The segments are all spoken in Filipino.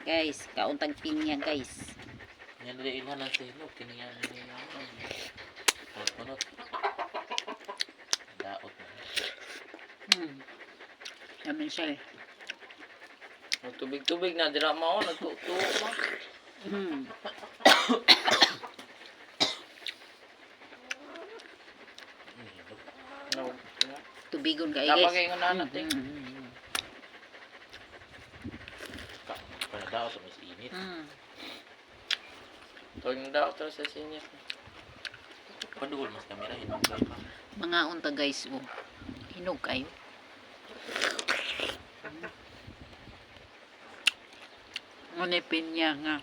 Guys, kauntag pinya guys. Yan na ilhan ng sino. Kiniyan niya. Punot-punot. Daot na. Naman siya eh. Tubig-tubig na. Dira mo. Nagtutuo mo. No. Tubigon ka guys. Kapag yung natin. Para daot sa mas init. Tuwag na daot sa sinit. Padugol mas kamera. Hinong kayo pa. Mga unta guys. Oh. Hinog kayo. Ngunipin niya nga.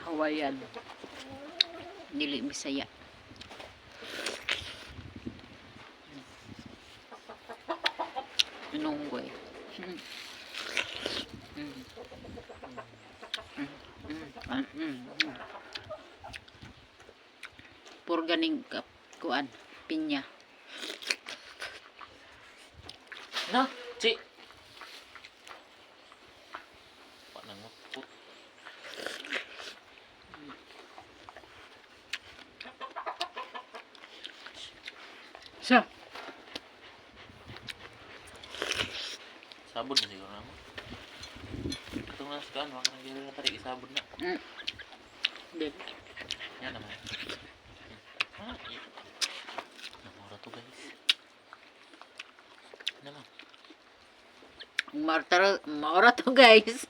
Hawaiian. Dili Bisaya. Inunggoy. Pur ganing kuan pinya. Na, ci. Pak nang ngeput. So, Sabun na siguro naman. Itong nasa kan, wala nang gila na tarik isabon na. dili. Yan naman. Namura to guys. Naman. Maura to guys.